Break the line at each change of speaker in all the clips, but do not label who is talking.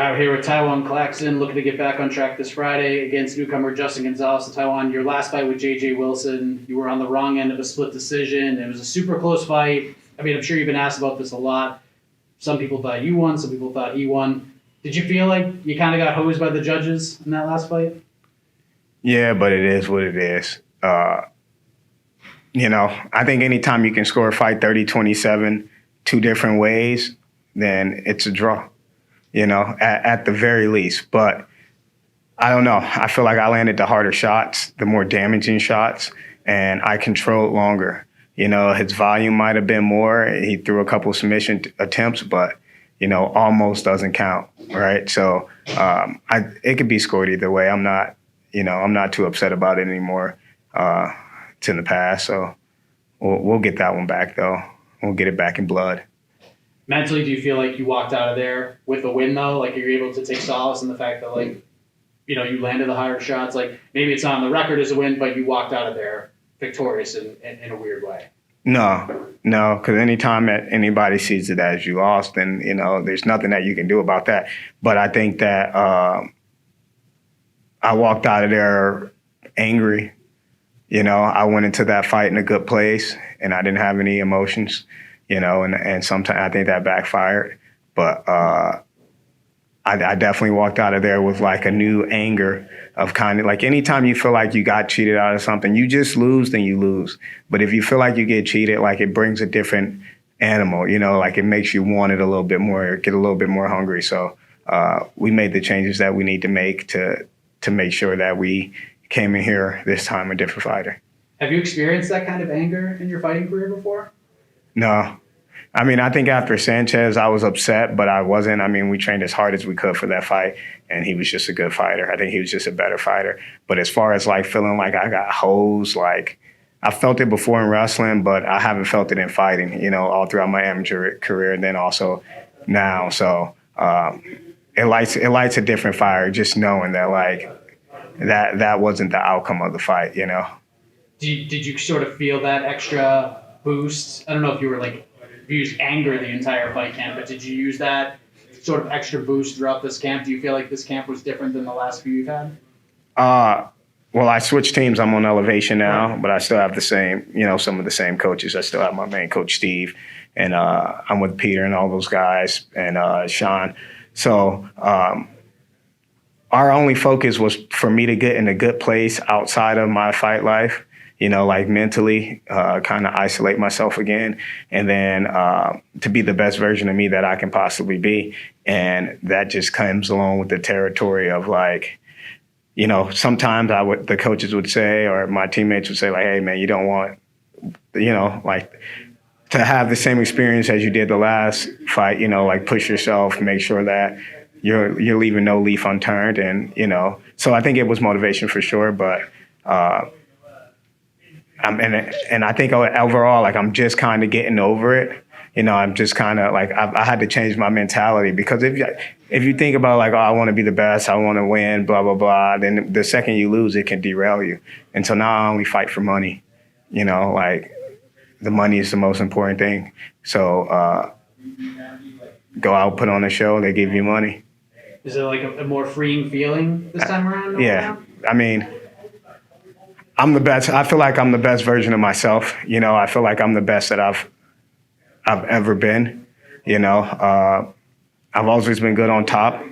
All right, we're here with Tywan Claxton, looking to get back on track this Friday against newcomer Justin Gonzales. So Tywan, your last fight with J.J. Wilson, you were on the wrong end of a split decision. It was a super close fight. I mean, I'm sure you've been asked about this a lot. Some people thought you won, some people thought he won. Did you feel like you kind of got hosed by the judges in that last fight?
Yeah, but it is what it is. I think anytime you can score a fight 30-27 two different ways, then it's a draw, at the very least. But I don't know. I feel like I landed the harder shots, the more damaging shots, and I controlled longer. His volume might have been more. He threw a couple submission attempts, but, almost doesn't count, right? So it could be scored either way. I'm not too upset about it anymore. It's in the past, so we'll get that one back, though. We'll get it back in blood.
Mentally, do you feel like you walked out of there with a win, though? Like, you're able to take solace in the fact that, you landed the higher shots? Like, maybe it's on the record as a win, but you walked out of there victorious in a weird way.
No, because anytime that anybody sees it as you lost, then, there's nothing that you can do about that. But I think that I walked out of there angry. I went into that fight in a good place, and I didn't have any emotions, and sometimes I think that backfired. But I definitely walked out of there with like a new anger of kind of like anytime you feel like you got cheated out of something, you just lose, then you lose. But if you feel like you get cheated, like it brings a different animal, like it makes you want it a little bit more, get a little bit more hungry. So we made the changes that we need to make to make sure that we came in here this time a different fighter.
Have you experienced that kind of anger in your fighting career before?
No. I mean, I think after Sanchez, I was upset, but I wasn't. I mean, we trained as hard as we could for that fight, and he was just a good fighter. I think he was just a better fighter. But as far as, feeling like I got hosed, I felt it before in wrestling, but I haven't felt it in fighting, all throughout my amateur career and then also now. So it lights a different fire just knowing that, that wasn't the outcome of the fight,
Did you sort of feel that extra boost? I don't know if you were you used anger the entire fight camp, but did you use that sort of extra boost throughout this camp? Do you feel like this camp was different than the last few you've had?
Well, I switched teams. I'm on Elevation now, but I still have the same, some of the same coaches. I still have my main coach, Steve, and I'm with Peter and all those guys and Sean. So our only focus was for me to get in a good place outside of my fight life, mentally, kind of isolate myself again, and then to be the best version of me that I can possibly be. And that just comes along with the territory of sometimes the coaches would say, or my teammates would say, hey, man, you don't want, to have the same experience as you did the last fight, push yourself, make sure that you're leaving no leaf unturned. And, so I think it was motivation for sure, but and I think overall, I'm just kind of getting over it. I'm just kind of I had to change my mentality, because if you think about I want to be the best, I want to win, blah, blah, blah, then the second you lose, it can derail you. And so now I only fight for money, the money is the most important thing. So go out, put on a show, they give you money.
Is it a more freeing feeling this time around?
Yeah. I mean, I'm the best. I feel like I'm the best version of myself. I feel like I'm the best that I've ever been. I've always been good on top,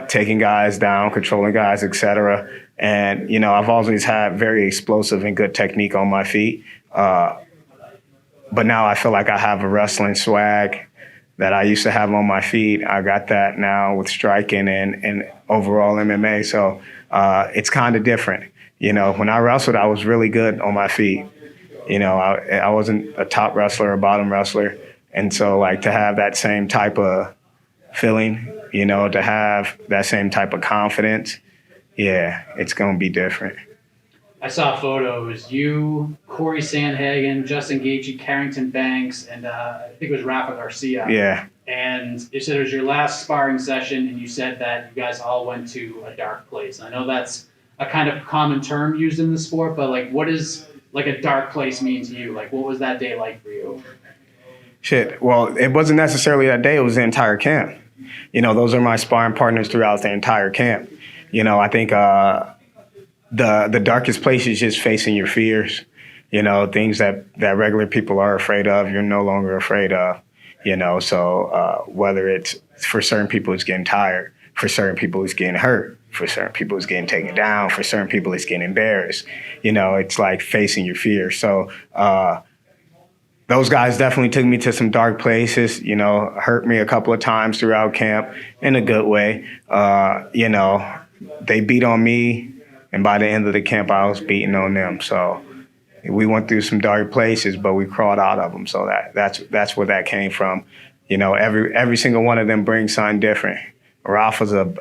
taking guys down, controlling guys, etc. And, I've always had very explosive and good technique on my feet. But now I feel like I have a wrestling swag that I used to have on my feet. I got that now with striking and overall MMA. So it's kind of different. When I wrestled, I was really good on my feet. I wasn't a top wrestler or bottom wrestler. And so, to have that same type of feeling, to have that same type of confidence, yeah, it's going to be different.
I saw photos. You, Corey Sandhagen, Justin Gaethje, Carrington Banks, and I think it was Rafa Garcia.
Yeah.
And you said it was your last sparring session, and you said that you guys all went to a dark place. And I know that's a kind of common term used in the sport, but what does a dark place mean to you? What was that day like for you?
Shit. Well, it wasn't necessarily that day. It was the entire camp. You know, those are my sparring partners throughout the entire camp. You know, I think the darkest place is just facing your fears. You know, things that regular people are afraid of, you're no longer afraid of. You know, so whether it's for certain people, it's getting tired. For certain people, it's getting hurt. For certain people, it's getting taken down. For certain people, it's getting embarrassed. You know, it's like facing your fears. So those guys definitely took me to some dark places, you know, hurt me a couple of times throughout camp in a good way. You know, they beat on me, and by the end of the camp, I was beating on them. So we went through some dark places, but we crawled out of them. So that's where that came from. You know, every single one of them brings something different. Rafa's a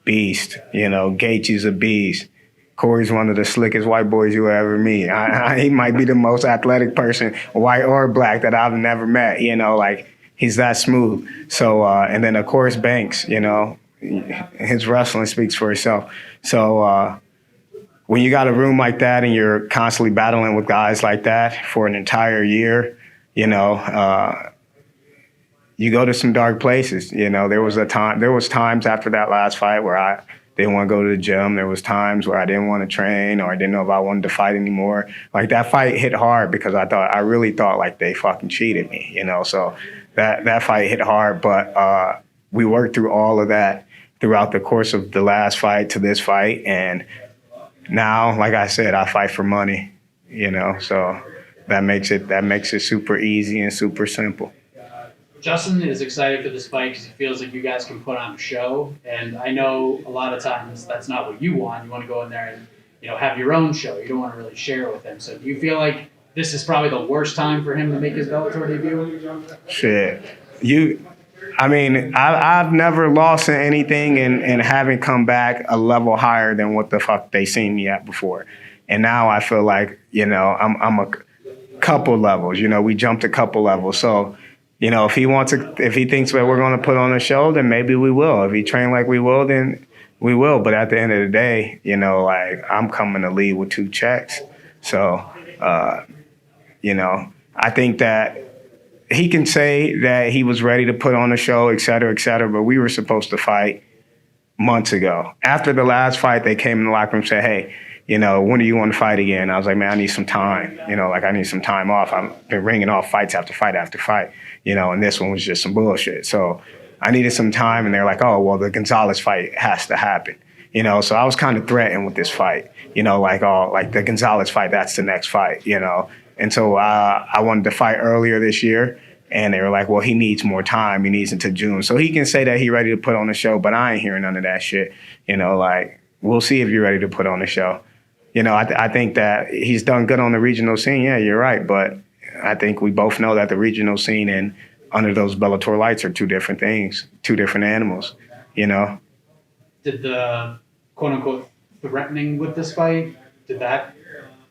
beast. You know, Gaethje's a beast. Corey's one of the slickest white boys you will ever meet. He might be the most athletic person, white or black, that I've never met. You know, like, he's that smooth. So, and then of course Banks. You know, his wrestling speaks for itself. So when you got a room like that and you're constantly battling with guys like that for an entire year, you know, you go to some dark places. You know, there was times after that last fight where I didn't want to go to the gym. There was times where I didn't want to train, or I didn't know if I wanted to fight anymore. Like, that fight hit hard because I really thought like they fucking cheated me, you know. So that fight hit hard, but we worked through all of that throughout the course of the last fight to this fight, and now, like I said, I fight for money, you know. So that makes it super easy and super simple.
Justin is excited for this fight because he feels like you guys can put on a show, and I know a lot of times that's not what you want. You want to go in there and, you know, have your own show. You don't want to really share with him. So do you feel like this is probably the worst time for him to make his Bellator debut?
Shit, I've never lost in anything, and haven't come back a level higher than what the fuck they seen me at before. And now I feel like, you know, I'm a couple levels. You know, we jumped a couple levels. So, you know, if he thinks that we're going to put on a show, then maybe we will. If he train like we will, then we will. But at the end of the day, you know, like, I'm coming to lead with 2 checks. So, you know, I think that he can say that he was ready to put on a show, et cetera, but we were supposed to fight months ago. After the last fight, they came in the locker room and said, hey, you know, when do you want to fight again? I was like, man, I need some time. You know, like, I need some time off. I've been ringing off fights after fight after fight, you know, and this one was just some bullshit. So I needed some time, and they're like, oh, well, the Gonzales fight has to happen. You know, so I was kind of threatened with this fight, you know, like, oh, like, the Gonzales fight, that's the next fight, you know. And so I wanted to fight earlier this year, and they were like, well, he needs more time. He needs until June. So he can say that he's ready to put on a show, but I ain't hearing none of that shit. You know, like, we'll see if you're ready to put on a show. You know, I think that he's done good on the regional scene. Yeah, you're right. But I think we both know that the regional scene and under those Bellator lights are 2 different things, 2 different animals, you know.
Did the quote-unquote threatening with this fight, did that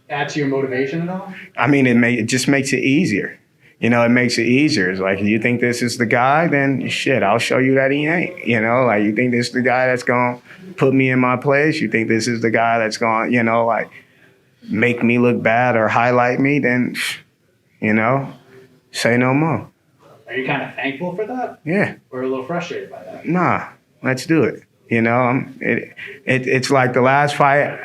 add to your motivation at all? I mean,
it just makes it easier. You know, it makes it easier. It's like, if you think this is the guy, then shit, I'll show you that he ain't. You know, like, you think this is the guy that's going to put me in my place? You think this is the guy that's going to, you know, like, make me look bad or highlight me? Then, you know, say no more.
Are you kind of thankful for that?
Yeah.
Or a little frustrated by that?
Nah, let's do it. You know, it's like the last fight,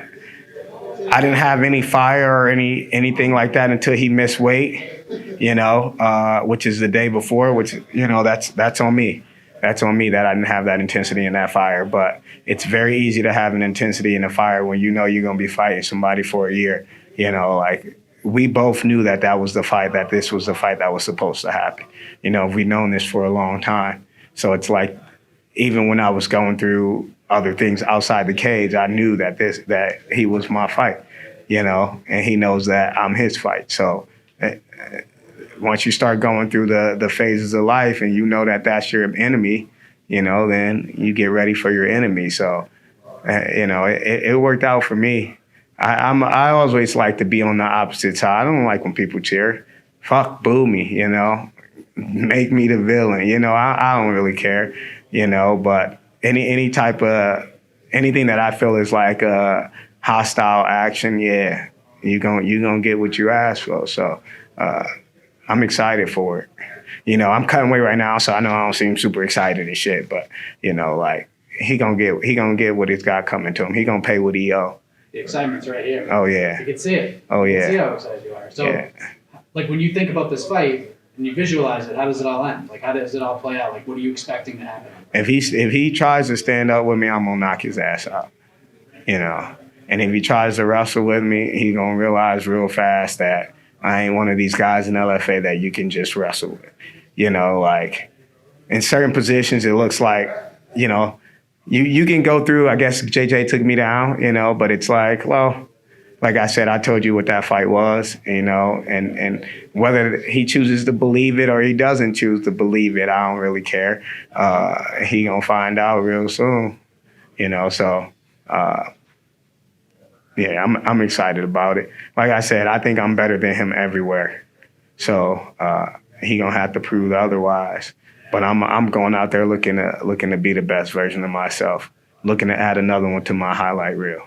I didn't have any fire or anything like that until he missed weight. You know, which is the day before, which, you know, that's on me. That's on me that I didn't have that intensity and that fire. But it's very easy to have an intensity and a fire when you know you're going to be fighting somebody for a year. You know, like, we both knew that was the fight, that this was the fight that was supposed to happen. You know, we've known this for a long time. So it's like, even when I was going through other things outside the cage, I knew that he was my fight, you know, and he knows that I'm his fight. So once you start going through the phases of life and you know that that's your enemy, you know, then you get ready for your enemy. So, you know, it worked out for me. I always like to be on the opposite side. I don't like when people cheer. Fuck, boo me, you know, make me the villain. You know, I don't really care, you know, but any type of, anything that I feel is like a hostile action, yeah, you're gonna get what you asked for. So I'm excited for it. I'm cutting weight right now, so I know I don't seem super excited and shit, but like he gonna get what he's got coming to him. He gonna pay what he owe.
The excitement's right here.
Oh yeah.
You can see it.
Oh
You
yeah.
can see how excited you are. So,
Yeah.
like when you think about this fight and you visualize it, how does it all end? Like how does it all play out? Like what are you expecting to happen?
If he tries to stand up with me, I'm gonna knock his ass out. And if he tries to wrestle with me, he gonna realize real fast that I ain't one of these guys in LFA that you can just wrestle with. Like in certain positions, it looks like, you can go through, I guess JJ took me down, but it's like, well, like I said, I told you what that fight was, and whether he chooses to believe it or he doesn't choose to believe it, I don't really care. He gonna find out real soon, so, yeah, I'm excited about it. Like I said, I think I'm better than him everywhere. So he gonna have to prove otherwise. But I'm going out there looking to be the best version of myself, looking to add another one to my highlight reel.